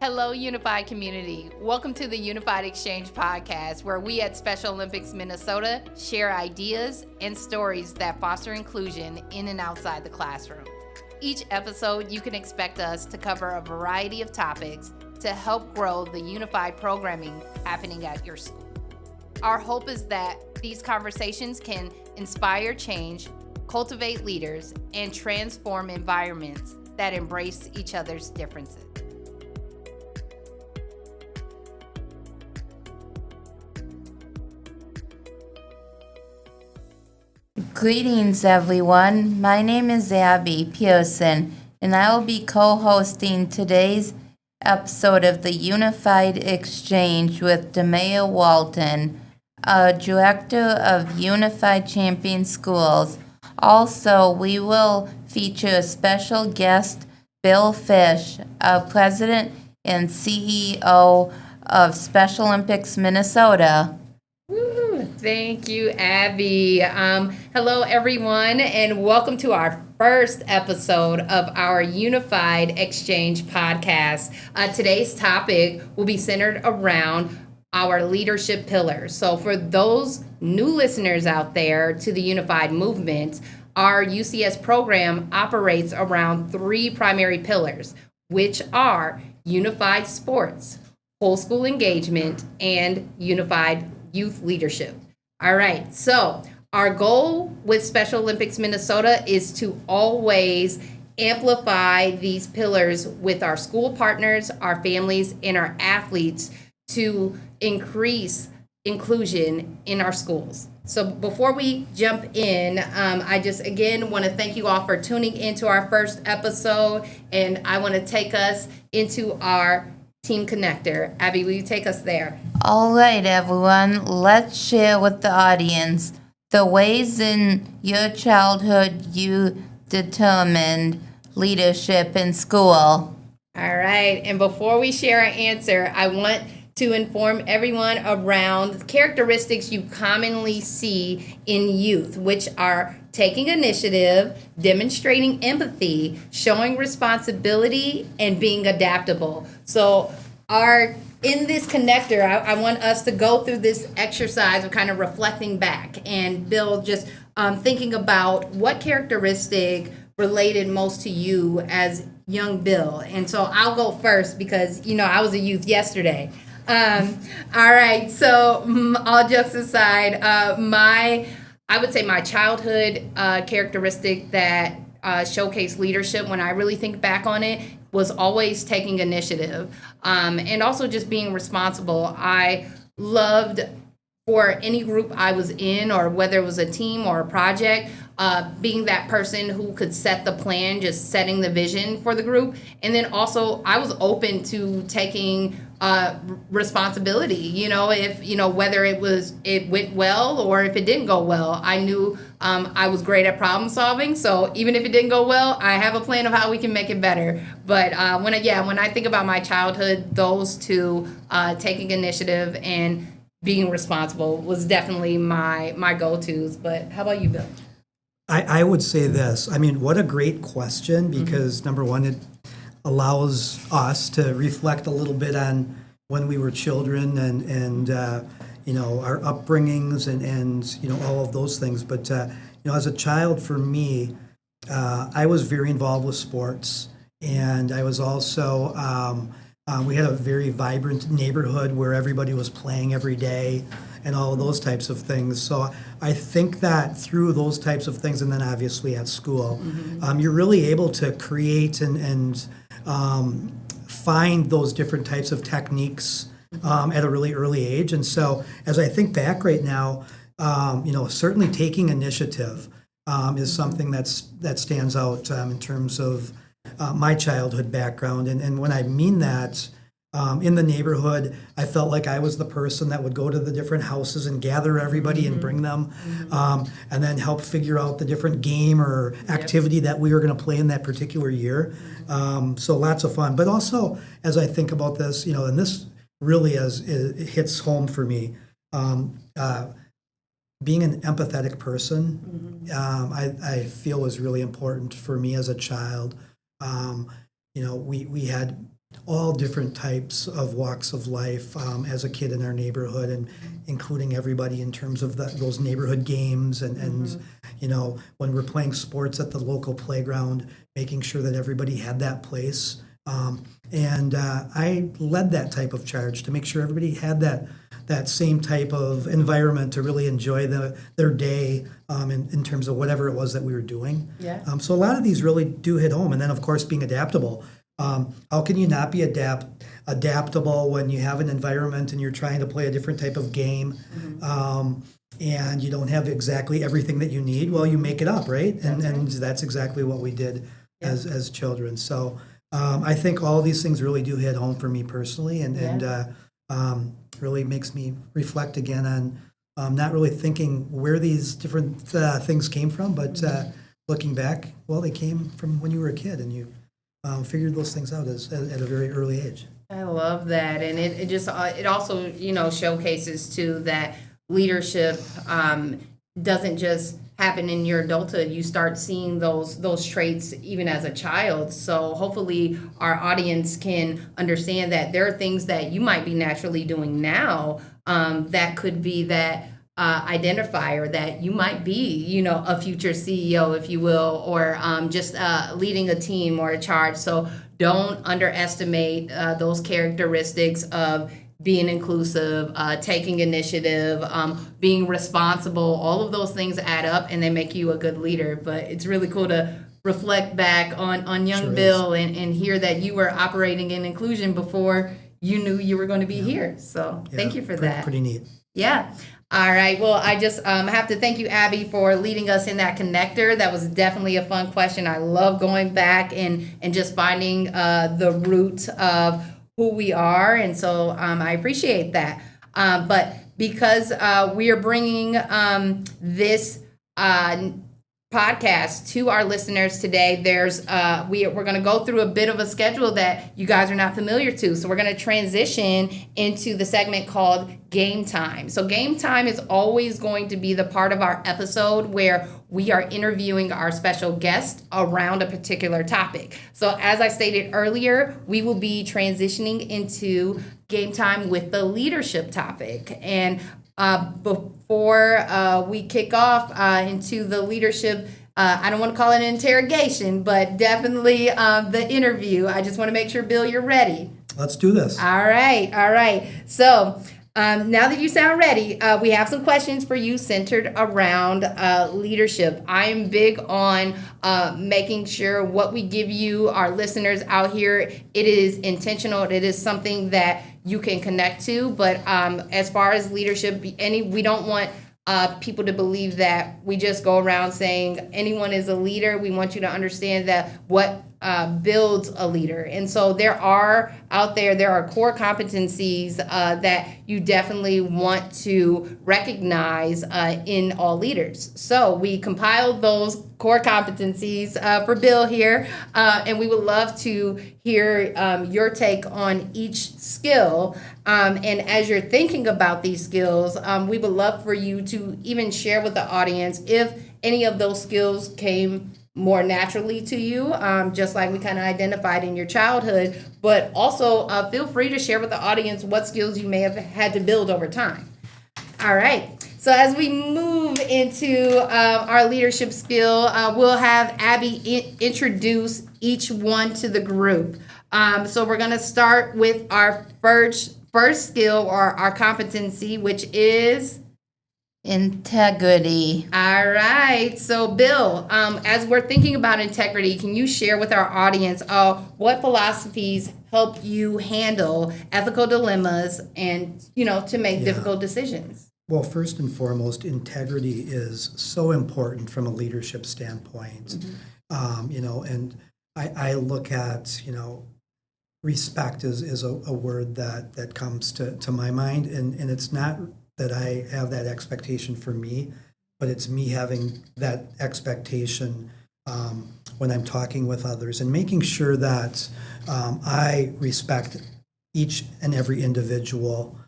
Hello, Unified community. Welcome to the Unified Exchange podcast, where we at Special Olympics Minnesota share ideas and stories that foster inclusion in and outside the classroom. Each episode, you can expect us to cover a variety of topics to help grow the unified programming happening at your school. Our hope is that these conversations can inspire change, cultivate leaders, and transform environments that embrace each other's differences. Greetings, everyone. My name is Abby Pearson, and I will be co-hosting today's episode of the Unified Exchange with Demaya Walton, Director of Unified Champion Schools. Also, we will feature a special guest, Bill Fish, President and CEO of Special Olympics Minnesota. Thank you, Abby. Hello, everyone, and welcome to our first episode of our Unified Exchange podcast. Today's topic will be centered around our leadership pillars. So for those new listeners out there to the Unified Movement, our UCS program operates around three primary pillars, which are unified sports, whole school engagement, and unified youth leadership. All right, so our goal with Special Olympics Minnesota is to always amplify these pillars with our school partners, our families, and our athletes to increase inclusion in our schools. So before we jump in, I just again want to thank you all for tuning into our first episode, and I want to take us into our Team Connector. Abby, will you take us there? All right, everyone, let's share with the audience the ways in your childhood you determined leadership in school. All right, and before we share our answer, I want to inform everyone around characteristics you commonly see in youth, which are taking initiative, demonstrating empathy, showing responsibility, and being adaptable. So in this connector, I want us to go through this exercise of kind of reflecting back, and Bill, just thinking about what characteristic related most to you as young Bill. And so I'll go first because, I was a youth yesterday. All right, so all jokes aside, I would say my childhood characteristic that showcased leadership, when I really think back on it, was always taking initiative, and also just being responsible. I loved, for any group I was in, or whether it was a team or a project, being that person who could set the plan, just setting the vision for the group. And then also I was open to taking responsibility, if, whether it went well or if it didn't go well. I knew I was great at problem solving. So even if it didn't go well, I have a plan of how we can make it better. But when I think about my childhood, those two, taking initiative and being responsible, was definitely my go-tos. But how about you, Bill? I would say this. What a great question, because number one, it allows us to reflect a little bit on when we were children and our upbringings and all of those things. But as a child, for me, I was very involved with sports, and I was also we had a very vibrant neighborhood where everybody was playing every day and all of those types of things. So I think that through those types of things, and then obviously at school, you're really able to create and find those different types of techniques at a really early age. And so as I think back right now, certainly taking initiative is something that stands out in terms of my childhood background. And when I mean that, in the neighborhood, I felt like I was the person that would go to the different houses and gather everybody and bring them, and then help figure out the different game or activity that we were going to play in that particular year. So lots of fun. But also, as I think about this, and this really it hits home for me, being an empathetic person, I feel was really important for me as a child. We had all different types of walks of life as a kid in our neighborhood, and including everybody in terms of those neighborhood games and when we're playing sports at the local playground, making sure that everybody had that place. And I led that type of charge to make sure everybody had that same type of environment to really enjoy their day in terms of whatever it was that we were doing. Yeah. So a lot of these really do hit home. And then, of course, being adaptable. How can you not be adaptable when you have an environment and you're trying to play a different type of game and you don't have exactly everything that you need? Well, you make it up, right? And that's exactly what we did as children. So I think all these things really do hit home for me personally, and really makes me reflect again on not really thinking where these different things came from, but looking back, well, they came from when you were a kid and you figured those things out at a very early age. I love that, and it also showcases too that leadership doesn't just happen in your adulthood. You start seeing those traits even as a child. So hopefully our audience can understand that there are things that you might be naturally doing now that could be that identifier that you might be, a future CEO, if you will, or just leading a team or a charge. So don't underestimate those characteristics of being inclusive, taking initiative, being responsible. All of those things add up and they make you a good leader. But it's really cool to reflect back on young Sure Bill and hear that you were operating in inclusion before you knew you were going to be here. So thank you for that. Pretty neat. Yeah. All right. Well, I just have to thank you, Abby, for leading us in that connector. That was definitely a fun question. I love going back and just finding the root of who we are. And so I appreciate that. But because we are bringing this podcast to our listeners today, there's we're going to go through a bit of a schedule that you guys are not familiar to. So we're going to transition into the segment called Game Time. So Game Time is always going to be the part of our episode where we are interviewing our special guest around a particular topic. So as I stated earlier, we will be transitioning into Game Time with the leadership topic. And before we kick off into the leadership, I don't want to call it an interrogation, but definitely the interview. I just want to make sure, Bill, you're ready. Let's do this. All right. So now that you sound ready, we have some questions for you centered around leadership. I am big on making sure what we give you, our listeners out here, it is intentional. It is something that you can connect to. But as far as leadership, we don't want people to believe that we just go around saying anyone is a leader. We want you to understand that what builds a leader. And so there are core competencies that you definitely want to recognize in all leaders. So we compiled those core competencies for Bill here, and we would love to hear your take on each skill. And as you're thinking about these skills, we would love for you to even share with the audience if any of those skills came more naturally to you, just like we kind of identified in your childhood, but also feel free to share with the audience what skills you may have had to build over time. All right. So as we move into our leadership skill, we'll have Abby introduce each one to the group. So we're going to start with our first skill or our competency, which is integrity. All right. So, Bill, as we're thinking about integrity, can you share with our audience what philosophies help you handle ethical dilemmas and, to make difficult decisions? Well, first and foremost, integrity is so important from a leadership standpoint. And I look at, respect is a word that comes to my mind, and it's not that I have that expectation for me, but it's me having that expectation when I'm talking with others and making sure that I respect each and every individual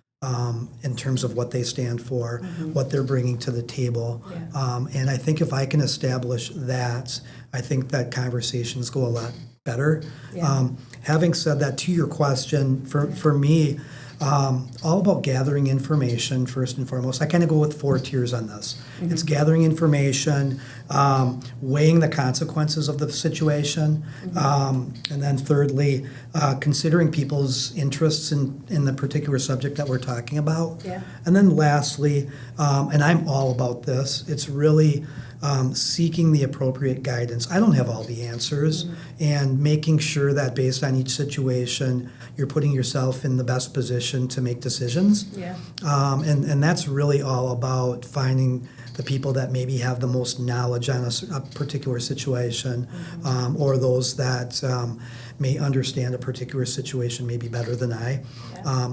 in terms of what they stand for, what they're bringing to the table. Yeah. And I think if I can establish that, I think that conversations go a lot better. Yeah. having said that, to your question, for me, all about gathering information first and foremost. I kind of go with 4 tiers on this. It's gathering information, weighing the consequences of the situation, and then thirdly, considering people's interests in the particular subject that we're talking about. Yeah. And then lastly, and I'm all about this, it's really seeking the appropriate guidance. I don't have all the answers, and making sure that based on each situation, you're putting yourself in the best position to make decisions. Yeah. And that's really all about finding the people that maybe have the most knowledge on a particular situation, or those that may understand a particular situation maybe better than I.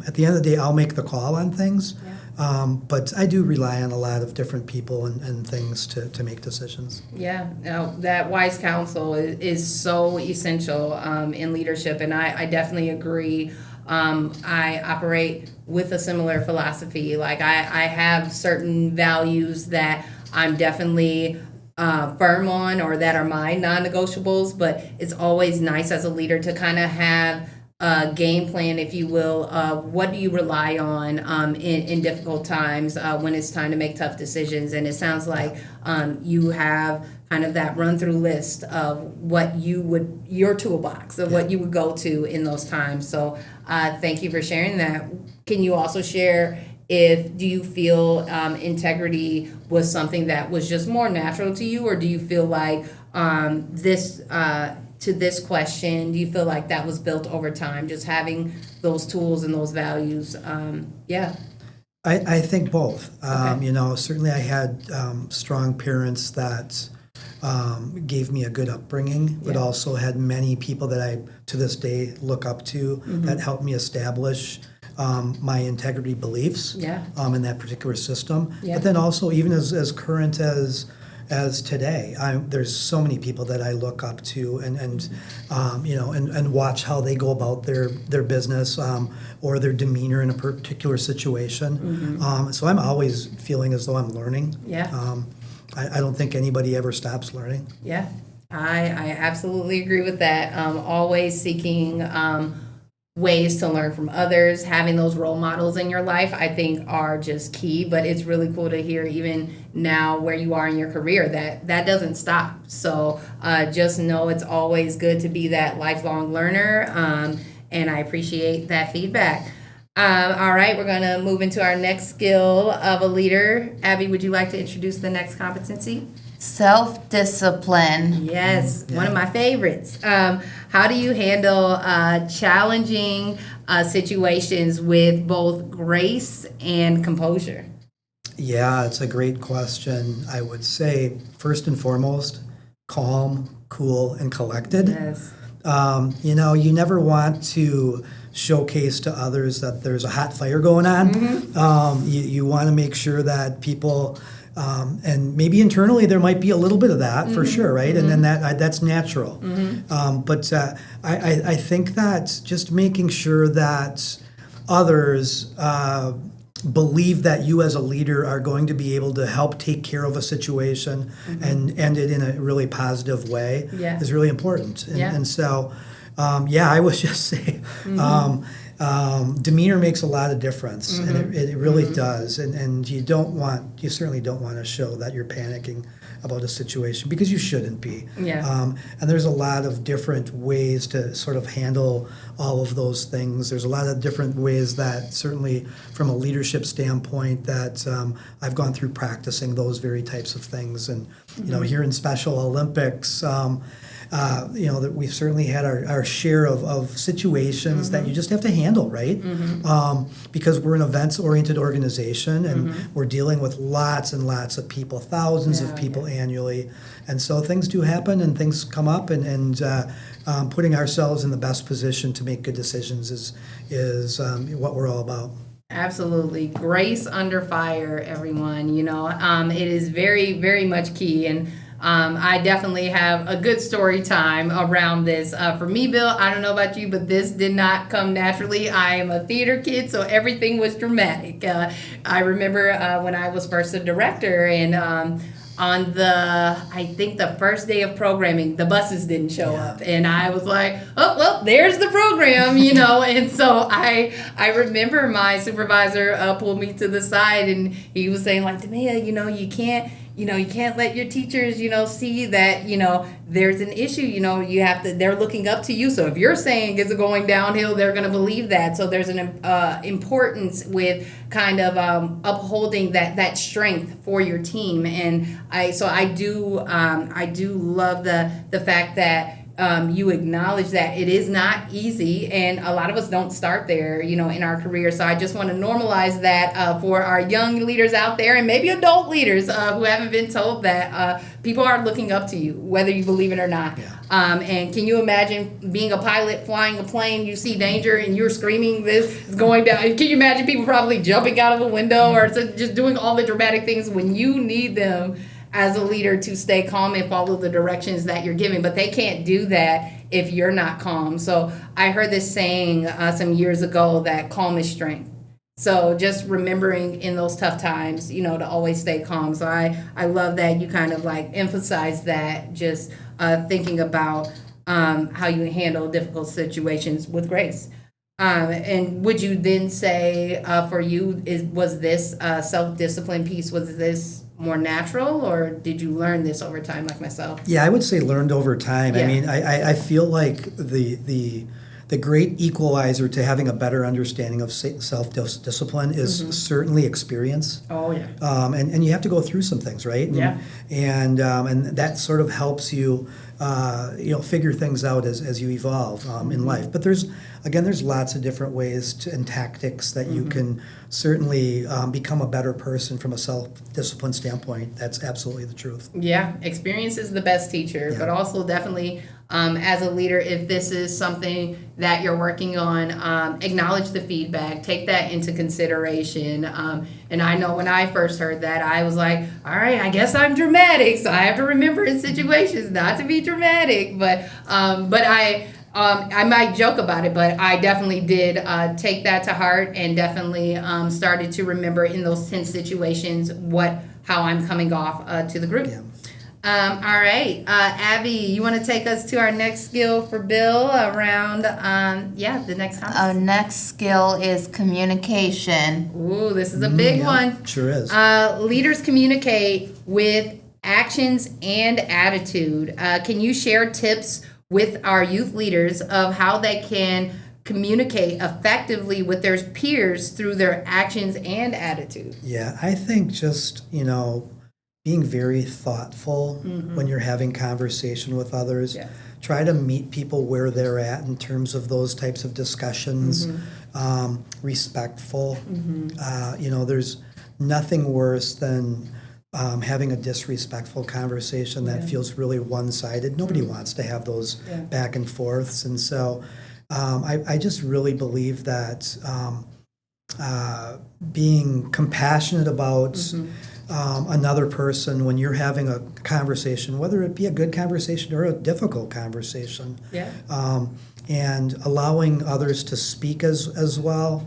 At the end of the day, I'll make the call on things, but I do rely on a lot of different people and things to make decisions. Yeah, no, that wise counsel is so essential in leadership, and I definitely agree. I operate with a similar philosophy. Like I have certain values that I'm definitely firm on, or that are my non-negotiables, but it's always nice as a leader to kind of have a game plan, if you will, of what do you rely on in difficult times when it's time to make tough decisions. And it sounds like you have kind of that run-through list of what your toolbox of what you would go to in those times. So thank you for sharing that. Can you also share, do you feel integrity was something that was just more natural to you, or do you feel like to this question, do you feel like that was built over time, just having those tools and those values? I think both. Okay. Certainly I had strong parents that gave me a good upbringing, but also had many people that I, to this day, look up to that helped me establish my integrity beliefs in that particular system. But then also, even as current as today, there's so many people that I look up to and watch how they go about their business or their demeanor in a particular situation. So I'm always feeling as though I'm learning. I don't think anybody ever stops learning. Yeah, I absolutely agree with that. Always seeking ways to learn from others, having those role models in your life, I think are just key. But it's really cool to hear, even now where you are in your career, that doesn't stop. So just know it's always good to be that lifelong learner, and I appreciate that feedback. All right, we're going to move into our next skill of a leader. Abby, would you like to introduce the next competency? Self-discipline. Yes, one of my favorites. How do you handle challenging situations with both grace and composure? Yeah, it's a great question. I would say, first and foremost, calm, cool, and collected. Yes. You never want to showcase to others that there's a hot fire going on. You want to make sure that people, and maybe internally there might be a little bit of that for sure, right? And then that's natural. But I think that just making sure that others believe that you as a leader are going to be able to help take care of a situation and end it in a really positive way is really important. And so, I would just say demeanor makes a lot of difference, and it really does. And you certainly don't want to show that you're panicking about a situation, because you shouldn't be. And there's a lot of different ways to sort of handle all of those things. There's a lot of different ways that, certainly from a leadership standpoint, that I've gone through practicing those very types of things. And here in Special Olympics, that we've certainly had our share of situations that you just have to handle, right? Because we're an events-oriented organization, and we're dealing with lots and lots of people, thousands of people annually. And so things do happen and things come up, and putting ourselves in the best position to make good decisions is what we're all about. Absolutely. Grace under fire, everyone. It is very, very much key. And I definitely have a good story time around this. For me, Bill, I don't know about you, but this did not come naturally. I am a theater kid, so everything was dramatic. I remember when I was first a director, and on I think the first day of programming, the buses didn't show up. And I was like, oh, well, there's the program, And so I remember my supervisor pulled me to the side, and he was saying, like, Tamia, you can't let your teachers, see that, there's an issue, they're looking up to you. So if you're saying it's going downhill, they're going to believe that. So there's an importance with kind of upholding that strength for your team. And I do love the fact that you acknowledge that it is not easy, and a lot of us don't start there, in our career. So I just want to normalize that for our young leaders out there, and maybe adult leaders who haven't been told that people are looking up to you, whether you believe it or not. Yeah. And can you imagine being a pilot flying a plane, you see danger and you're screaming this is going down? Can you imagine people probably jumping out of the window or just doing all the dramatic things when you need them as a leader to stay calm and follow the directions that you're giving? But they can't do that if you're not calm. So I heard this saying some years ago that calm is strength. So just remembering in those tough times, to always stay calm. So I love that you kind of like emphasize that, just thinking about how you handle difficult situations with grace. And would you then say for you, was this self-discipline piece, was this more natural, or did you learn this over time like myself? Yeah, I would say learned over time. Yeah. I mean, I feel like the great equalizer to having a better understanding of self-discipline is certainly experience. Oh, yeah. And you have to go through some things, right? And that sort of helps you, figure things out as you evolve in life. But there's lots of different ways and tactics that you can certainly become a better person from a self-discipline standpoint. That's absolutely the truth. Yeah, experience is the best teacher, but also definitely as a leader, if this is something that you're working on, acknowledge the feedback, take that into consideration. And I know when I first heard that, I was like, all right, I guess I'm dramatic, so I have to remember in situations not to be dramatic. But I might joke about it, but I definitely did take that to heart, and definitely started to remember in those tense situations how I'm coming off to the group. Yeah. All right, Abby, you want to take us to our next skill for Bill around, the next topic? Our next skill is communication. Ooh, this is a big one. Sure is. Leaders communicate with actions and attitude. Can you share tips with our youth leaders of how they can communicate effectively with their peers through their actions and attitude? Yeah, I think just, being very thoughtful when you're having conversation with others. Yeah. Try to meet people where they're at in terms of those types of discussions. Respectful. There's nothing worse than having a disrespectful conversation that feels really one-sided. Nobody wants to have those back and forths. And so I just really believe that being compassionate about another person when you're having a conversation, whether it be a good conversation or a difficult conversation, and allowing others to speak as well.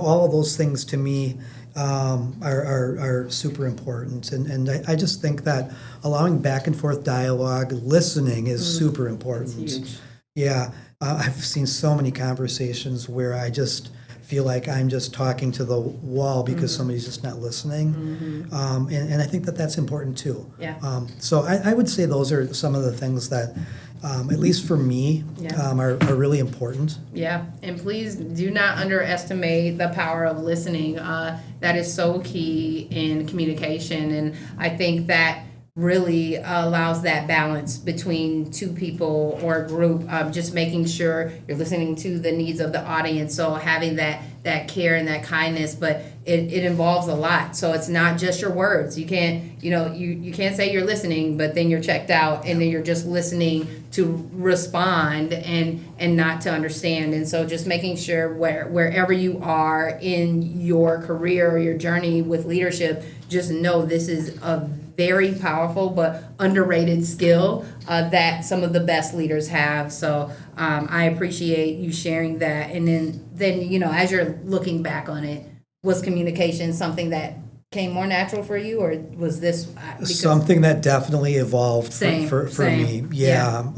All of those things to me are super important. And I just think that allowing back and forth dialogue, listening is super important. That's huge. Yeah. I've seen so many conversations where I just feel like I'm just talking to the wall because somebody's just not listening. And I think that that's important too. Yeah. So I would say those are some of the things that, at least for me, are really important. Yeah, and please do not underestimate the power of listening. That is so key in communication, and I think that really allows that balance between two people or a group, just making sure you're listening to the needs of the audience. So having that care and that kindness, but it involves a lot. So it's not just your words. You can't, you can't say you're listening, but then you're checked out and then you're just listening to respond and not to understand. And so just making sure wherever you are in your career or your journey with leadership, just know this is a very powerful but underrated skill that some of the best leaders have. So I appreciate you sharing that. And then as you're looking back on it, was communication something that came more natural for you, or was this Something that definitely evolved Same, for same. me. Yeah.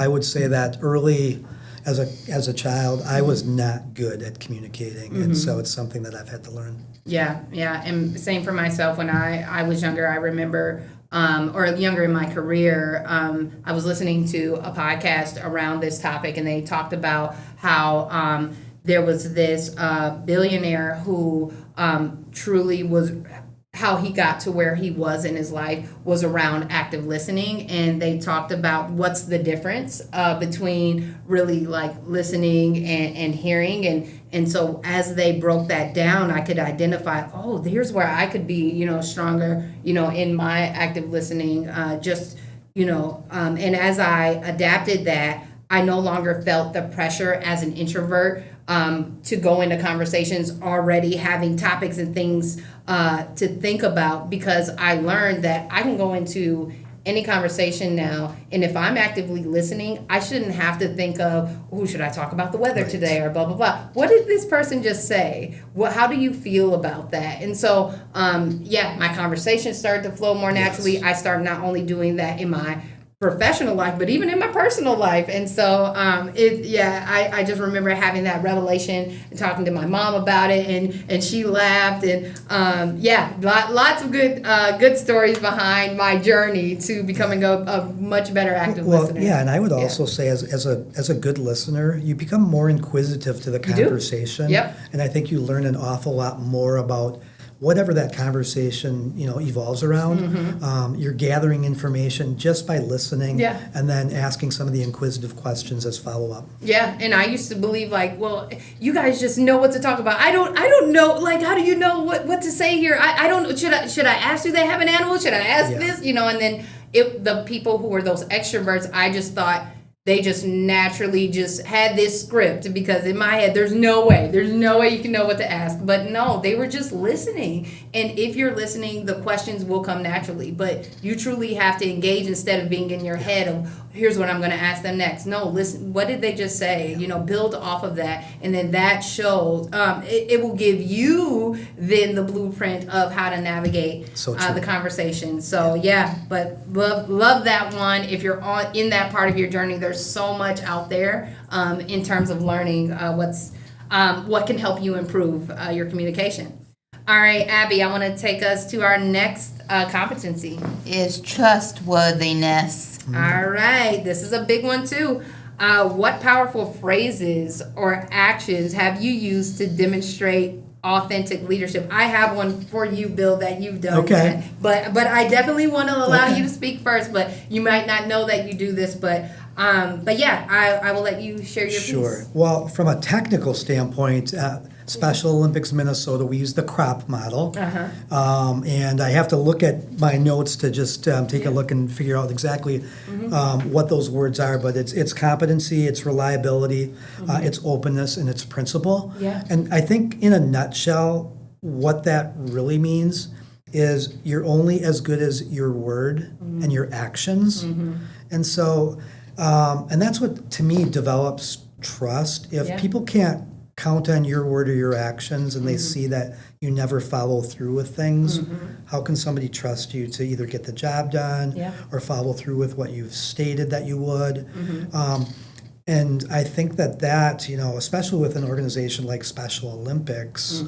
I would say that early as a child, I was not good at communicating, and so it's something that I've had to learn. Yeah, yeah, and same for myself. When I was younger, I remember, or younger in my career, I was listening to a podcast around this topic, and they talked about how there was this billionaire who truly was. How he got to where he was in his life was around active listening, and they talked about what's the difference between really like listening and hearing, and so as they broke that down, I could identify, oh, here's where I could be, stronger, in my active listening, and as I adapted that, I no longer felt the pressure as an introvert to go into conversations already having topics and things to think about, because I learned that I can go into any conversation now, and if I'm actively listening, I shouldn't have to think of, who should I talk about the weather today, or blah, blah, blah. What did this person just say? How do you feel about that? And so, my conversations started to flow more naturally. Yes. I started not only doing that in my professional life, but even in my personal life. And so I just remember having that revelation and talking to my mom about it, and she laughed, and lots of good stories behind my journey to becoming a much better active listener. Yeah, and I would also say as a good listener, you become more inquisitive to the conversation. Yep. And I think you learn an awful lot more about whatever that conversation evolves around. You're gathering information just by listening, and then asking some of the inquisitive questions as follow-up. Yeah, and I used to believe like, well, you guys just know what to talk about. I don't know, like, how do you know what to say here? I don't. Should I ask, do they have an animal? Should I ask this? And then the people who were those extroverts, I just thought they just naturally just had this script, because in my head, there's no way you can know what to ask. But no, they were just listening. And if you're listening, the questions will come naturally. But you truly have to engage instead of being in your head of, here's what I'm going to ask them next. No, listen, what did they just say? Build off of that. And then that shows, it will give you then the blueprint of how to navigate the conversation. So but love that one. If you're in that part of your journey, there's so much out there in terms of learning what can help you improve your communication. All right, Abby, I want to take us to our next competency. Is trustworthiness. All right, this is a big one too. What powerful phrases or actions have you used to demonstrate authentic leadership? I have one for you, Bill, that you've done. Okay. But I definitely want to allow you to speak first. But you might not know that you do this. But I will let you share your Sure. piece. Well, from a technical standpoint, Special Olympics Minnesota, we use the CROP model. And I have to look at my notes to just take a look and figure out exactly what those words are. But it's competency, it's reliability, it's openness, and it's principle. Yeah. And I think in a nutshell, what that really means is you're only as good as your word and your actions. And so, and that's what, to me, develops trust. If people can't count on your word or your actions, and they see that you never follow through with things, how can somebody trust you to either get the job done or follow through with what you've stated that you would? And I think that especially with an organization like Special Olympics,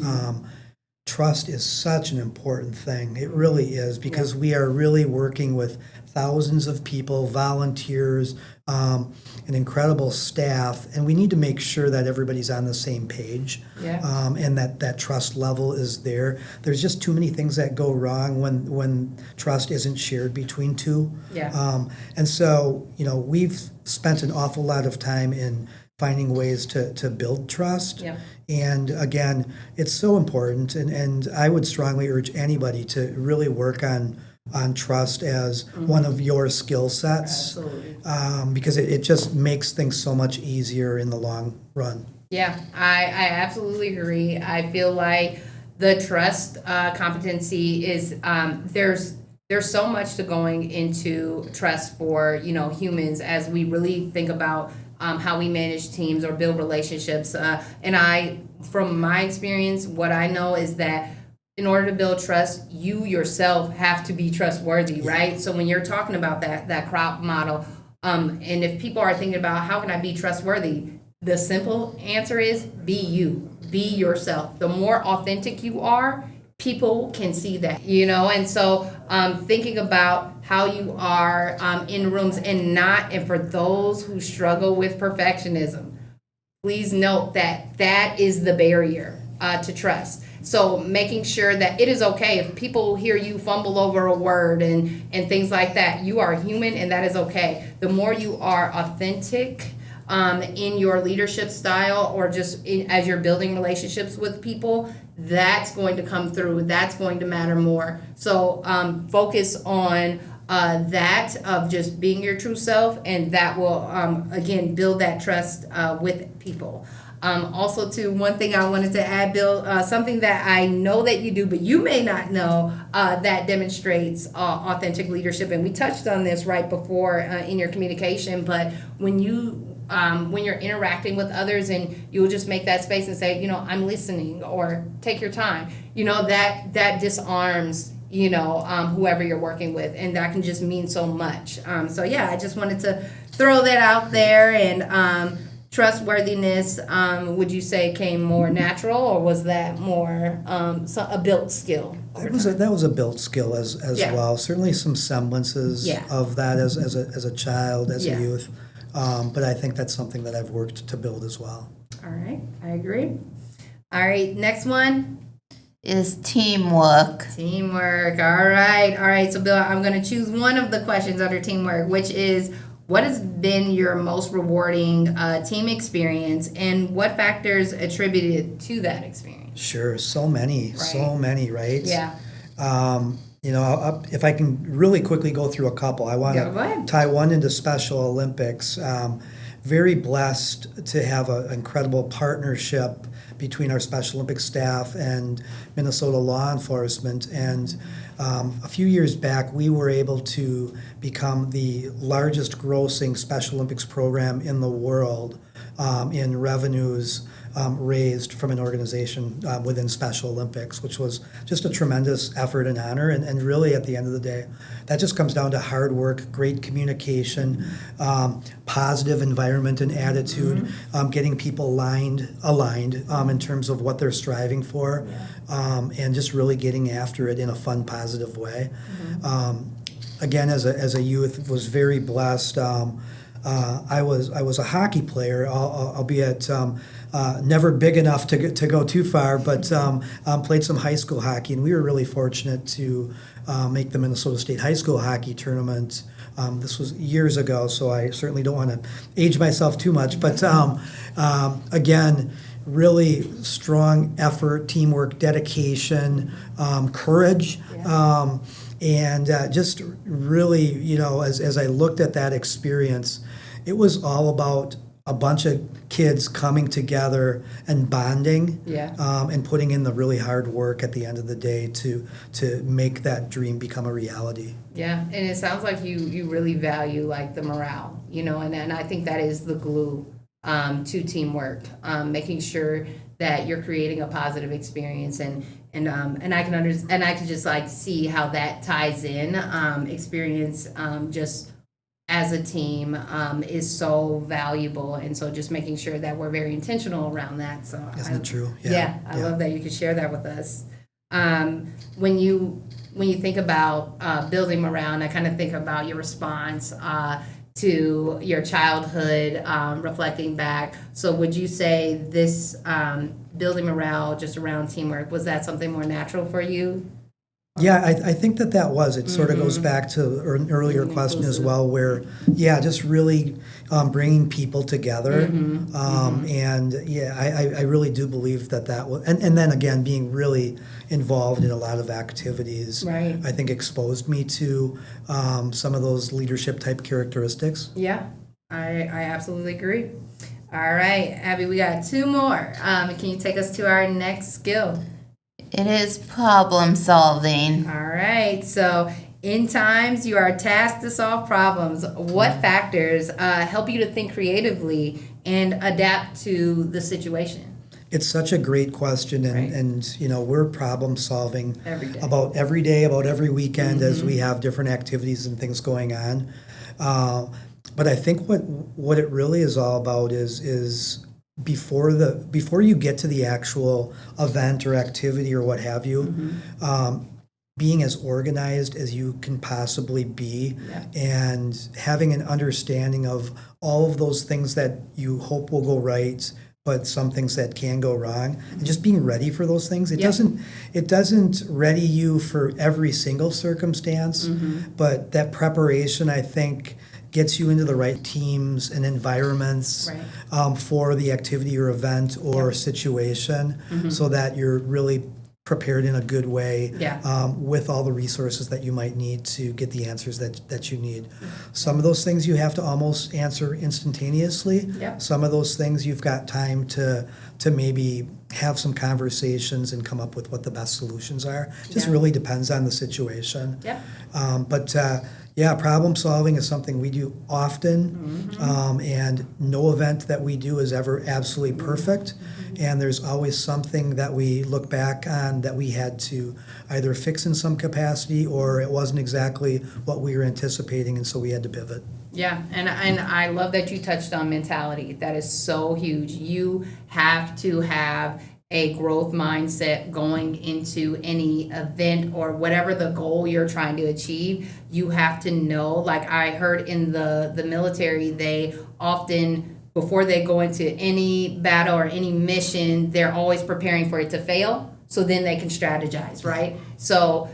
trust is such an important thing. It really is, because we are really working with thousands of people, volunteers, an incredible staff, and we need to make sure that everybody's on the same page, and that trust level is there. There's just too many things that go wrong when trust isn't shared between two. And so, we've spent an awful lot of time in finding ways to build trust. And again, it's so important, and I would strongly urge anybody to really work on trust as one of your skill sets. Absolutely. Because it just makes things so much easier in the long run. Yeah, I absolutely agree. I feel like the trust competency is there's so much to going into trust for humans as we really think about how we manage teams or build relationships. And from my experience, what I know is that in order to build trust, you yourself have to be trustworthy, right? So when you're talking about that crop model, and if people are thinking about how can I be trustworthy, the simple answer is be you, be yourself. The more authentic you are, people can see that, and so thinking about how you are in rooms and for those who struggle with perfectionism, please note that is the barrier to trust. So making sure that it is okay if people hear you fumble over a word and things like that. You are human, and that is okay. The more you are authentic in your leadership style, or just as you're building relationships with people, that's going to come through. That's going to matter more. So focus on that of just being your true self, and that will again build that trust with people. Also, too, one thing I wanted to add, Bill, something that I know that you do, but you may not know, that demonstrates authentic leadership. And we touched on this right before in your communication. But when you're interacting with others, and you'll just make that space and say, I'm listening, or take your time, that disarms whoever you're working with, and that can just mean so much. So yeah, I just wanted to throw that out there. And trustworthiness, would you say came more natural, or was that more a built skill? That was a built skill as well. Certainly some semblances of that as a child, as a youth. But I think that's something that I've worked to build as well. All right, I agree. All right, next one is teamwork. Teamwork. All right. So Bill, I'm going to choose one of the questions under teamwork, which is, what has been your most rewarding team experience, and what factors attributed to that experience? Sure, so many, right? Yeah. If I can really quickly go through a couple, I want to tie one into Special Olympics. Very blessed to have an incredible partnership between our Special Olympics staff and Minnesota law enforcement. And a few years back, we were able to become the largest grossing Special Olympics program in the world in revenues raised from an organization within Special Olympics, which was just a tremendous effort and honor. And really, at the end of the day, that just comes down to hard work, great communication, positive environment and attitude, getting people aligned in terms of what they're striving for, and just really getting after it in a fun, positive way. Again, as a youth, was very blessed. I was a hockey player, albeit never big enough to go too far, but played some high school hockey, and we were really fortunate to make the Minnesota State High School Hockey Tournament. This was years ago, so I certainly don't want to age myself too much, but again, really strong effort, teamwork, dedication, courage. And just really, as I looked at that experience, it was all about a bunch of kids coming together and bonding, and putting in the really hard work at the end of the day to make that dream become a reality. Yeah, and it sounds like you really value like the morale, and I think that is the glue to teamwork, making sure that you're creating a positive experience, and I can just like see how that ties in. Experience just as a team is so valuable, and so just making sure that we're very intentional around that. So isn't it true? I love that you could share that with us. When you think about building morale, and I kind of think about your response to your childhood, reflecting back. So would you say this building morale just around teamwork, was that something more natural for you? Yeah, I think that was. It sort of goes back to an earlier question as well, where, just really bringing people together. And, I really do believe that was, and then again, being really involved in a lot of activities, right, I think exposed me to some of those leadership type characteristics. Yeah, I absolutely agree. All right, Abby, we got two more. Can you take us to our next skill? It is problem solving. All right. So, in times you are tasked to solve problems, what factors help you to think creatively and adapt to the situation? It's such a great question, and, Right. and you know, we're problem solving Every day. about every day, about every weekend as we have different activities and things going on. But I think what it really is all about is before you get to the actual event or activity or what have you, being as organized as you can possibly be, and having an understanding of all of those things that you hope will go right, but some things that can go wrong, and just being ready for those things. It doesn't ready you for every single circumstance, but that preparation, I think, gets you into the right teams and environments for the activity or event or situation, so that you're really prepared in a good way, with all the resources that you might need to get the answers that you need. Some of those things you have to almost answer instantaneously. Some of those things you've got time to maybe have some conversations and come up with what the best solutions are. Just really depends on the situation. Problem solving is something we do often, and no event that we do is ever absolutely perfect. And there's always something that we look back on that we had to either fix in some capacity, or it wasn't exactly what we were anticipating, and so we had to pivot. Yeah, and I love that you touched on mentality. That is so huge. You have to have a growth mindset going into any event or whatever the goal you're trying to achieve. You have to know, like I heard in the military, they often, before they go into any battle or any mission, they're always preparing for it to fail, so then they can strategize, right? So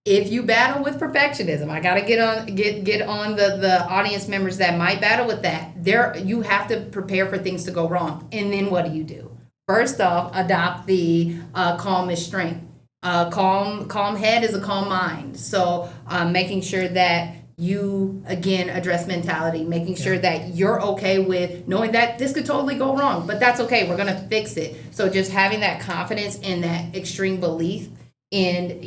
if you battle with perfectionism, I gotta get on the audience members that might battle with that. You have to prepare for things to go wrong, and then what do? First off, adopt the calm is strength. Calm head is a calm mind. So making sure that you, again, address mentality, making sure that you're okay with knowing that this could totally go wrong, but that's okay. We're going to fix it. So just having that confidence and that extreme belief in,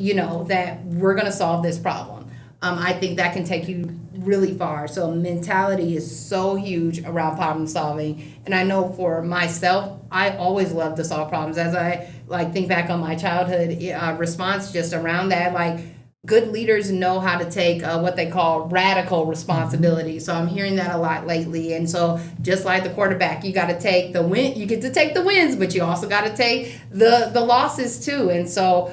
that we're going to solve this problem. I think that can take you really far. So mentality is so huge around problem solving. And I know for myself, I always love to solve problems. As I think back on my childhood response just around that, good leaders know how to take what they call radical responsibility. So I'm hearing that a lot lately. And so just like the quarterback, you got to take the win. You get to take the wins, but you also got to take the losses too. And so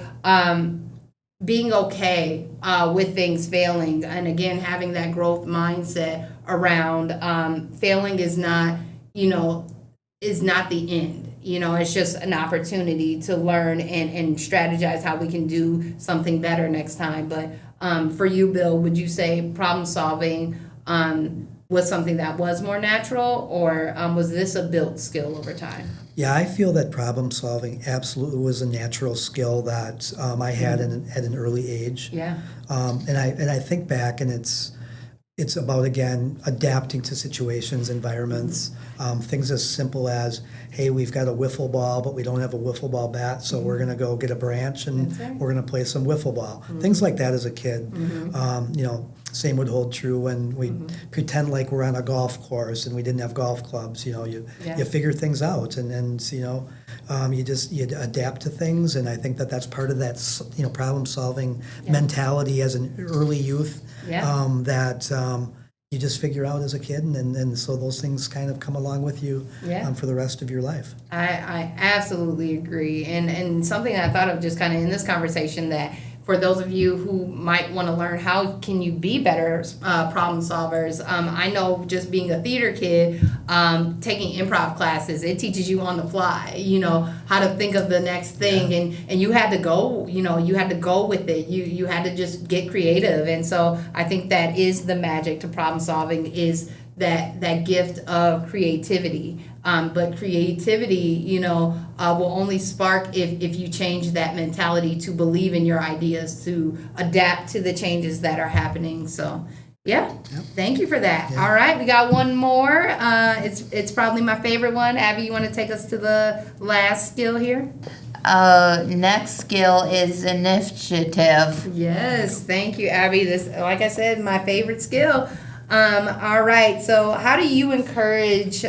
being okay with things failing, and again having that growth mindset around failing is not the end. It's just an opportunity to learn and strategize how we can do something better next time. But for you, Bill, would you say problem solving was something that was more natural, or was this a built skill over time? Yeah, I feel that problem solving absolutely was a natural skill that I had at an early age. Yeah. And I think back, and it's about, again, adapting to situations, environments, things as simple as, hey, we've got a wiffle ball, but we don't have a wiffle ball bat, so we're going to go get a branch and we're going to play some wiffle ball. Things like that as a kid. Same would hold true when we pretend like we're on a golf course and we didn't have golf clubs. You figure things out, and you adapt to things. And I think that's part of that problem solving mentality as an early youth. That you just figure out as a kid, and so those things kind of come along with you for the rest of your life. I absolutely agree, and something I thought of just kind of in this conversation, that for those of you who might want to learn how can you be better problem solvers, I know just being a theater kid, taking improv classes, it teaches you on the fly, how to think of the next thing, and you had to go, you had to go with it. You had to just get creative. And so I think that is the magic to problem solving, is that gift of creativity. But creativity, will only spark if you change that mentality to believe in your ideas, to adapt to the changes that are happening. So, thank you for that. All right, we got one more. It's probably my favorite one. Abby, you want to take us to the last skill here? Next skill is initiative. Yes, thank you, Abby. This, like I said, my favorite skill. All right, so how do you encourage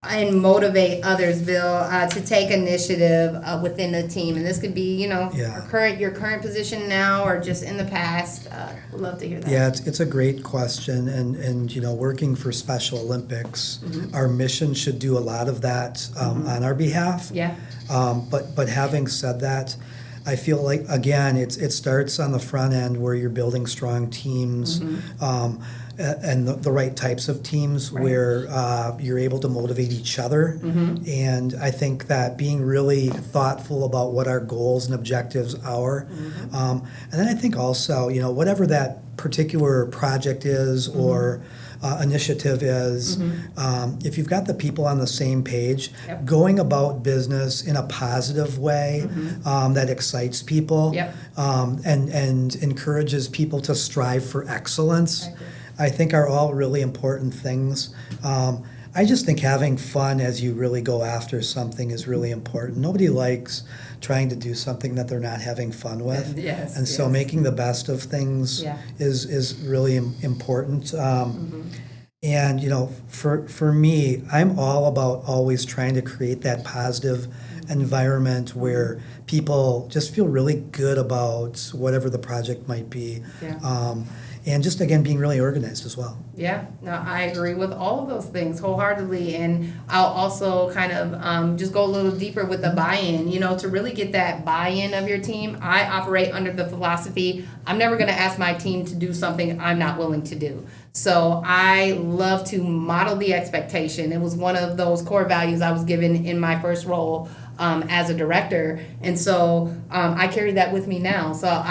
and motivate others, Bill, to take initiative within the team? And this could be, your current position now or just in the past. Would love to hear that. Yeah, it's a great question, and working for Special Olympics, our mission should do a lot of that on our behalf. Yeah. But having said that, I feel like, again, it starts on the front end where you're building strong teams. And the right types of teams where you're able to motivate each other. And I think that being really thoughtful about what our goals and objectives are. And then I think also, whatever that particular project is or initiative is, if you've got the people on the same page, going about business in a positive way that excites people and encourages people to strive for excellence, I think are all really important things. I just think having fun as you really go after something is really important. Nobody likes trying to do something that they're not having fun with. So making the best of things is really important. And for me, I'm all about always trying to create that positive environment where people just feel really good about whatever the project might be. And just, again, being really organized as well. Yeah, no, I agree with all of those things wholeheartedly. And I'll also kind of just go a little deeper with the buy-in. To really get that buy-in of your team, I operate under the philosophy, I'm never going to ask my team to do something I'm not willing to do. So I love to model the expectation. It was one of those core values I was given in my first role as a director. And so I carry that with me now. So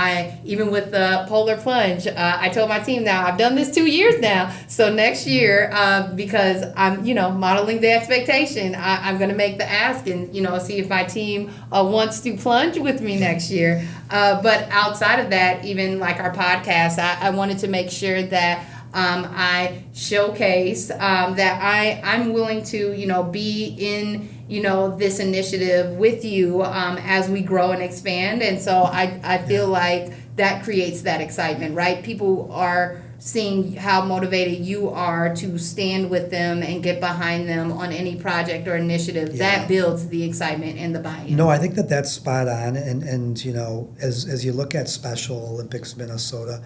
even with the polar plunge, I told my team now, I've done this 2 years now. So next year, because I'm, modeling the expectation, I'm going to make the ask and, see if my team wants to plunge with me next year. But outside of that, even like our podcast, I wanted to make sure that I showcase that I'm willing to, be in, this initiative with you as we grow and expand. And so I feel like that creates that excitement, right? People are seeing how motivated you are to stand with them and get behind them on any project or initiative. That builds the excitement and the buy-in. No, I think that's spot on. And as you look at Special Olympics Minnesota,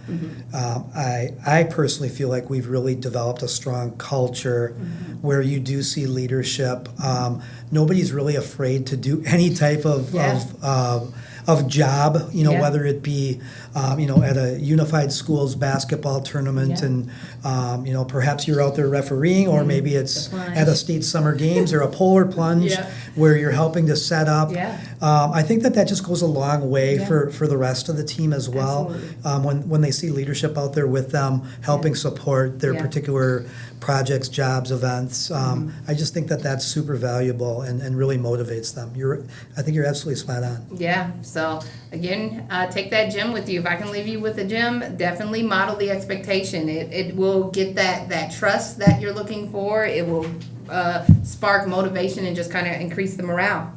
I personally feel like we've really developed a strong culture where you do see leadership. Nobody's really afraid to do any type of job, whether it be, at a unified schools basketball tournament and, perhaps you're out there refereeing, or maybe it's at a state summer games or a polar plunge where you're helping to set up. I think that just goes a long way for the rest of the team as well. When they see leadership out there with them, helping support their particular projects, jobs, events. I just think that's super valuable and really motivates them. I think you're absolutely spot on. Yeah. So again, take that gem with you. If I can leave you with a gem, definitely model the expectation. It will get that trust that you're looking for. It will spark motivation and just kind of increase the morale.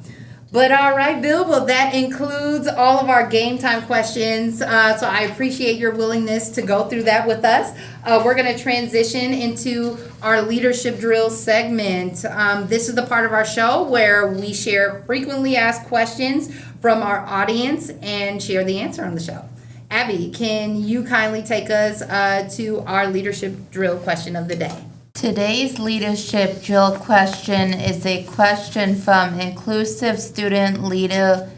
But all right, Bill, well, that includes all of our game time questions. So I appreciate your willingness to go through that with us. We're going to transition into our leadership drill segment. This is the part of our show where we share frequently asked questions from our audience and share the answer on the show. Abby, can you kindly take us to our leadership drill question of the day? Today's leadership drill question is a question from inclusive student leader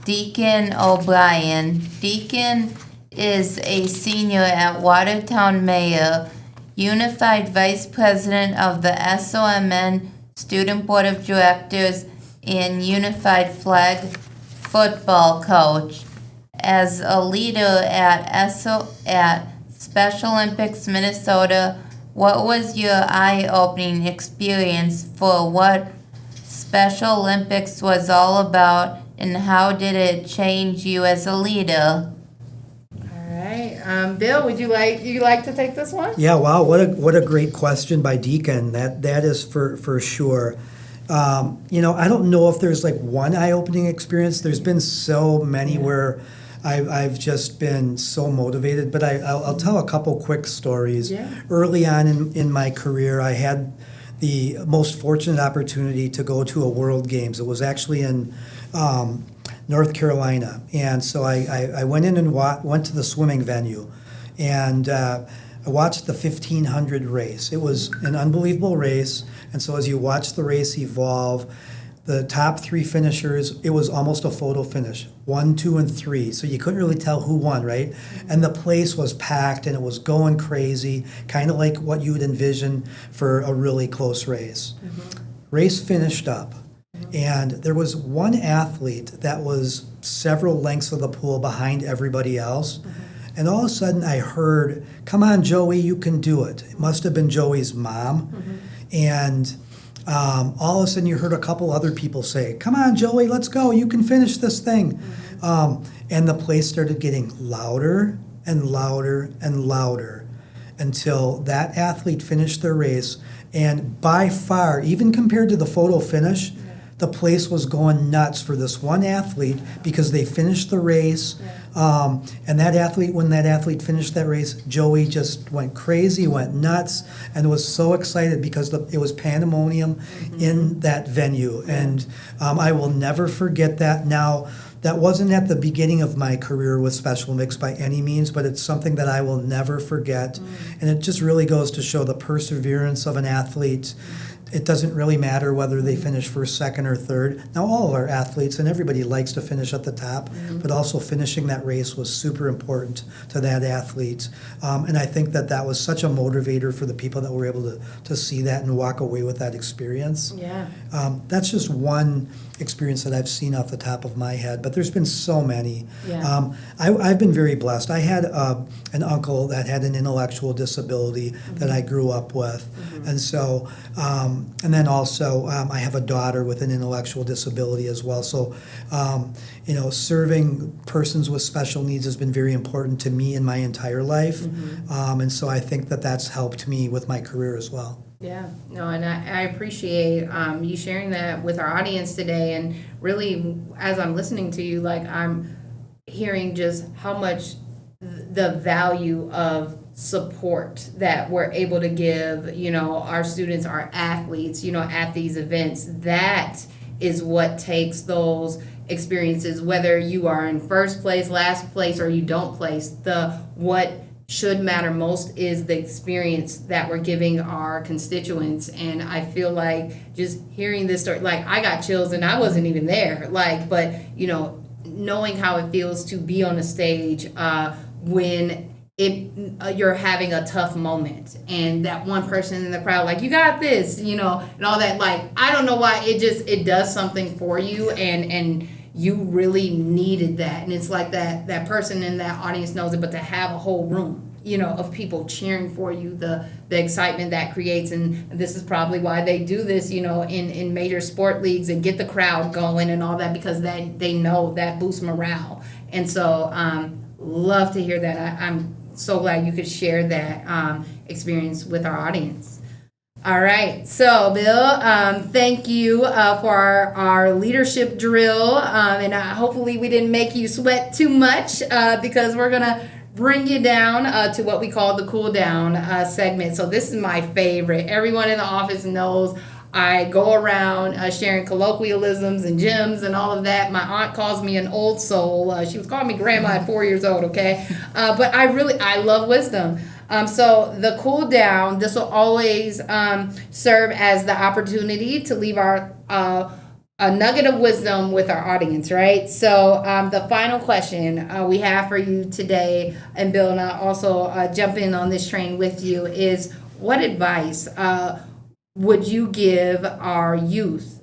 Deacon O'Brien. Deacon is a senior at Watertown Mayor, Unified Vice President of the SOMN Student Board of Directors, and Unified Flag Football Coach. As a leader at Special Olympics Minnesota, what was your eye-opening experience for what Special Olympics was all about, and how did it change you as a leader? All right, Bill, would you like to take this one? Yeah, wow, what a great question by Deacon. That is for sure. I don't know if there's like one eye-opening experience. There's been so many where I've just been so motivated, but I'll tell a couple quick stories. Early on in my career, I had the most fortunate opportunity to go to a World Games. It was actually in North Carolina, and so I went in and went to the swimming venue, and I watched the 1500 race. It was an unbelievable race, and so as you watch the race evolve, the top three finishers, it was almost a photo finish, 1, 2, and 3. So you couldn't really tell who won, right? And the place was packed and it was going crazy, kind of like what you would envision for a really close race. Race finished up, and there was one athlete that was several lengths of the pool behind everybody else. And all of a sudden I heard, "Come on, Joey, you can do it." It must have been Joey's mom. And all of a sudden you heard a couple other people say, "Come on, Joey, let's go. You can finish this thing." And the place started getting louder and louder and louder until that athlete finished their race. And by far, even compared to the photo finish, the place was going nuts for this one athlete because they finished the race. And that athlete, when that athlete finished that race, Joey just went crazy, went nuts, and was so excited because it was pandemonium in that venue. And I will never forget that. Now, that wasn't at the beginning of my career with Special Olympics by any means, but it's something that I will never forget. And it just really goes to show the perseverance of an athlete. It doesn't really matter whether they finish first, second, or third. Now, all of our athletes and everybody likes to finish at the top, but also finishing that race was super important to that athlete. And I think that was such a motivator for the people that were able to see that and walk away with that experience. Yeah. That's just one experience that I've seen off the top of my head, but there's been so many. Yeah. I've been very blessed. I had an uncle that had an intellectual disability that I grew up with, and so and then also I have a daughter with an intellectual disability as well. So serving persons with special needs has been very important to me in my entire life, and so I think that's helped me with my career as well. Yeah, no, and I appreciate you sharing that with our audience today. And really, as I'm listening to you, like I'm hearing just how much the value of support that we're able to give, our students, our athletes, at these events. That is what takes those experiences, whether you are in first place, last place, or you don't place. What should matter most is the experience that we're giving our constituents. And I feel like just hearing this story, like I got chills and I wasn't even there, but knowing how it feels to be on a stage when you're having a tough moment, and that one person in the crowd, like, "You got this," and all that, like, I don't know why, it does something for you, and you really needed that. And it's like that person in that audience knows it, but to have a whole room, of people cheering for you, the excitement that creates. And this is probably why they do this, in major sport leagues, and get the crowd going and all that, because they know that boosts morale. And so love to hear that. I'm so glad you could share that experience with our audience. All right, so Bill, thank you for our leadership drill, and hopefully we didn't make you sweat too much, because we're gonna bring you down to what we call the cool down segment. So this is my favorite. Everyone in the office knows I go around sharing colloquialisms and gems and all of that. My aunt calls me an old soul. She was calling me grandma at 4 years old, okay? But I love wisdom. So the cool down, this will always serve as the opportunity to leave a nugget of wisdom with our audience, right? So the final question we have for you today, and Bill and I also jump in on this train with you, is what advice would you give our youth,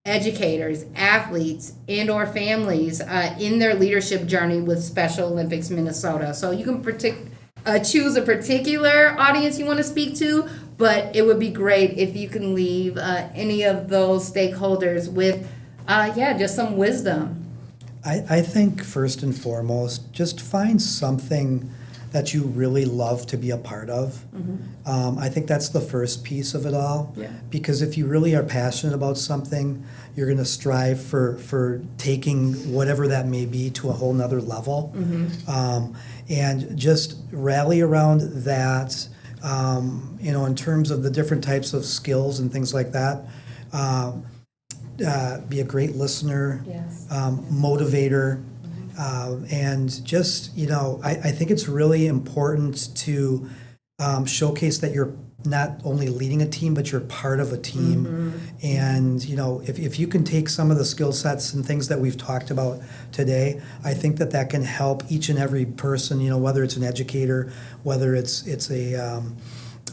educators, athletes, and or families in their leadership journey with Special Olympics Minnesota? So you can choose a particular audience you want to speak to, but it would be great if you can leave any of those stakeholders with, just some wisdom. I think first and foremost, just find something that you really love to be a part of. I think that's the first piece of it all. Yeah. Because if you really are passionate about something, you're going to strive for taking whatever that may be to a whole nother level. And just rally around that. in terms of the different types of skills and things like that. Be a great listener, Yes. Motivator, and just, I think it's really important to showcase that you're not only leading a team, but you're part of a team. And, if you can take some of the skill sets and things that we've talked about today, I think that can help each and every person, whether it's an educator, whether it's a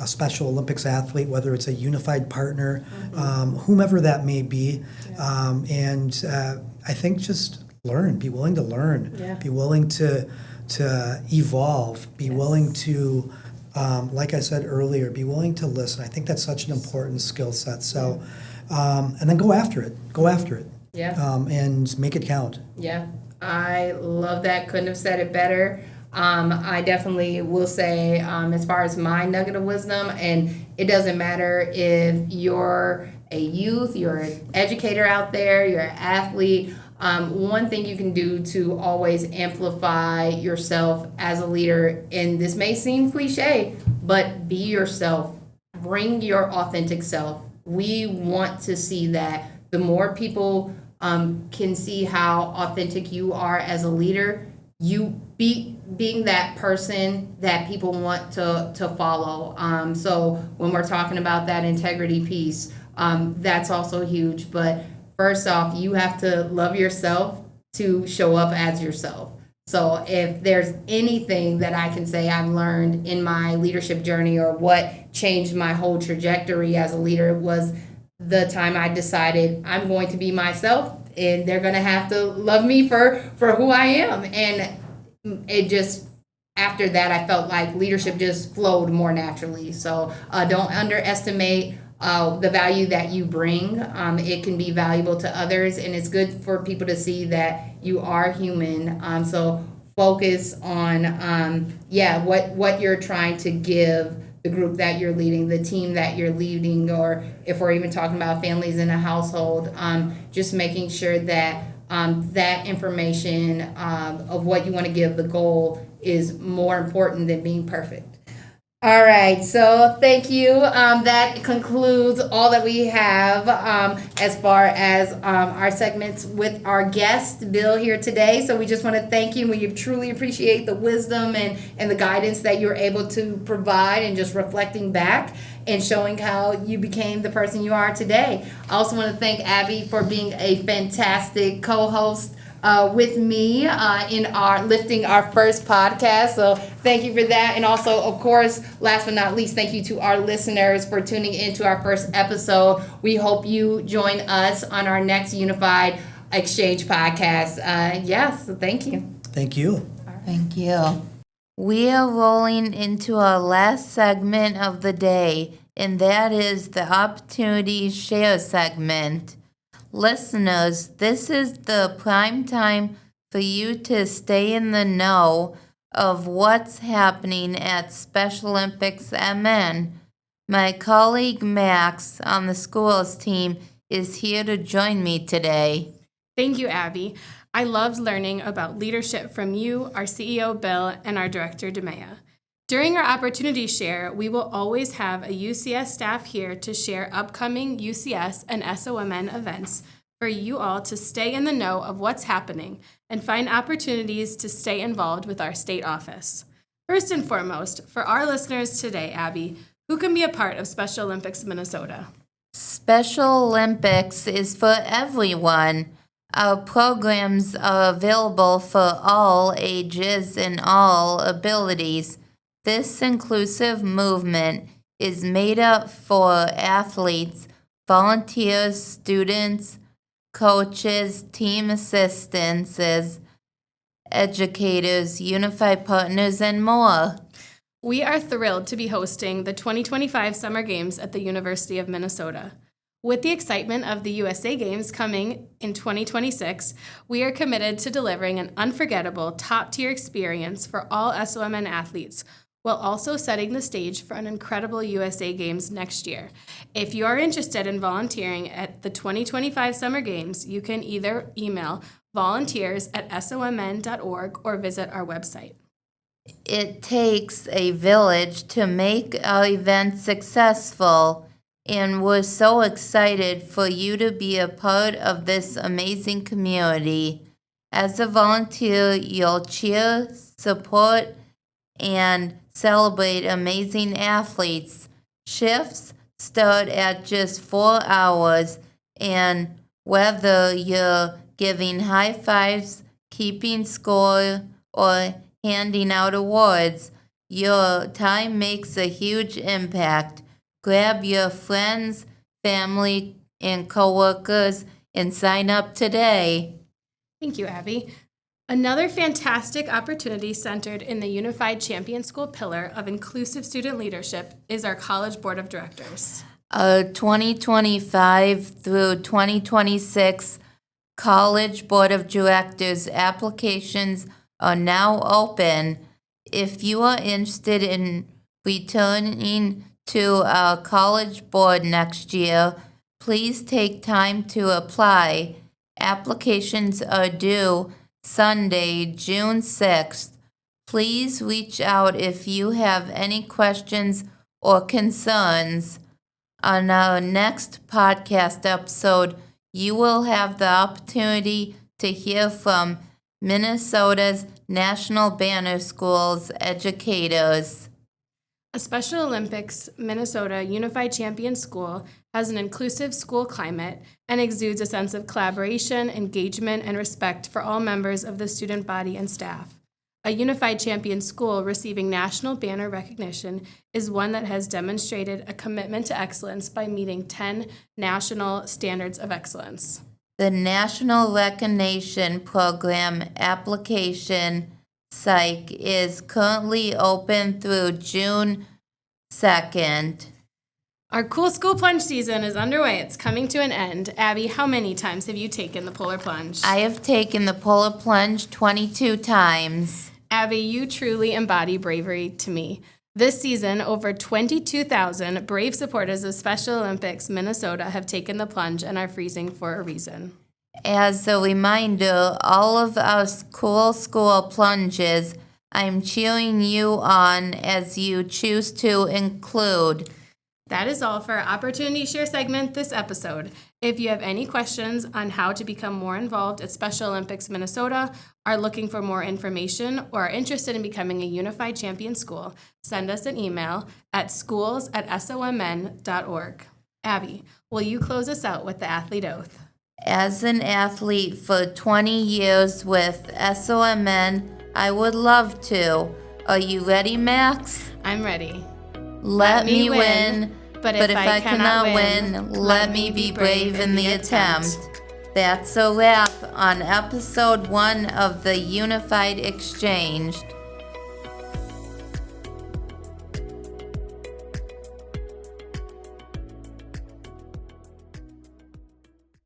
Special Olympics athlete, whether it's a unified partner, whomever that may be. And I think just learn, be willing to learn, be willing to evolve, be willing to, like I said earlier, be willing to listen. I think that's such an important skill set. So, and then go after it. And make it count. Yeah, I love that. Couldn't have said it better. I definitely will say, as far as my nugget of wisdom, and it doesn't matter if you're a youth, you're an educator out there, you're an athlete, one thing you can do to always amplify yourself as a leader, and this may seem cliche, but be yourself. Bring your authentic self. We want to see that. The more people can see how authentic you are as a leader, you being that person that people want to follow. So when we're talking about that integrity piece, that's also huge. But first off, you have to love yourself to show up as yourself. So if there's anything that I can say I've learned in my leadership journey, or what changed my whole trajectory as a leader, was the time I decided I'm going to be myself, and they're going to have to love me for who I am. And it just, after that, I felt like leadership just flowed more naturally. So don't underestimate the value that you bring. It can be valuable to others, and it's good for people to see that you are human. So focus on, what you're trying to give the group that you're leading, the team that you're leading, or if we're even talking about families in a household, just making sure that that information of what you want to give, the goal, is more important than being perfect. All right, so thank you. That concludes all that we have as far as our segments with our guest, Bill, here today. So we just want to thank you. We truly appreciate the wisdom and the guidance that you're able to provide, and just reflecting back and showing how you became the person you are today. I also want to thank Abby for being a fantastic co-host with me in our lifting our first podcast. So thank you for that. And also, of course, last but not least, thank you to our listeners for tuning into our first episode. We hope you join us on our next Unified Exchange podcast. So thank you. Thank you. Thank you. We are rolling into our last segment of the day, and that is the Opportunity Share segment. Listeners, this is the prime time for you to stay in the know of what's happening at Special Olympics MN. My colleague Max on the schools team is here to join me today. Thank you, Abby. I loved learning about leadership from you, our CEO, Bill, and our director, Demea. During our Opportunity Share, we will always have a UCS staff here to share upcoming UCS and SOMN events for you all to stay in the know of what's happening and find opportunities to stay involved with our state office. First and foremost, for our listeners today, Abby, who can be a part of Special Olympics Minnesota? Special Olympics is for everyone. Our programs are available for all ages and all abilities. This inclusive movement is made up for athletes, volunteers, students, coaches, team assistants, educators, unified partners, and more. We are thrilled to be hosting the 2025 Summer Games at the University of Minnesota. With the excitement of the USA Games coming in 2026, we are committed to delivering an unforgettable, top-tier experience for all SOMN athletes, while also setting the stage for an incredible USA Games next year. If you are interested in volunteering at the 2025 Summer Games, you can either email volunteers@somn.org or visit our website. It takes a village to make our event successful, and we're so excited for you to be a part of this amazing community. As a volunteer, you'll cheer, support, and celebrate amazing athletes. Shifts start at just 4 hours, and whether you're giving high fives, keeping score, or handing out awards, your time makes a huge impact. Grab your friends, family, and coworkers and sign up today. Thank you, Abby. Another fantastic opportunity centered in the Unified Champion School pillar of inclusive student leadership is our College Board of Directors. Our 2025 through 2026 College Board of Directors applications are now open. If you are interested in returning to our college board next year, please take time to apply. Applications are due Sunday, June 6th. Please reach out if you have any questions or concerns. On our next podcast episode, you will have the opportunity to hear from Minnesota's National Banner Schools educators. A Special Olympics Minnesota Unified Champion School has an inclusive school climate and exudes a sense of collaboration, engagement, and respect for all members of the student body and staff. A Unified Champion School receiving national banner recognition is one that has demonstrated a commitment to excellence by meeting 10 national standards of excellence. The National Recognition Program application site is currently open through June 2nd. Our Cool School Plunge season is underway. It's coming to an end. Abby, how many times have you taken the polar plunge? I have taken the polar plunge 22 times. Abby, you truly embody bravery to me. This season, over 22,000 brave supporters of Special Olympics Minnesota have taken the plunge and are freezing for a reason. As a reminder, all of our Cool School plunges, I'm cheering you on as you choose to include. That is all for our Opportunity Share segment this episode. If you have any questions on how to become more involved at Special Olympics Minnesota, are looking for more information, or are interested in becoming a Unified Champion School, send us an email at schools@somn.org. Abby, will you close us out with the athlete oath? As an athlete for 20 years with SOMN, I would love to. Are you ready, Max? I'm ready. Let me win, but if I cannot win, let me be brave in the attempt. That's a wrap on episode 1 of the Unified Exchange.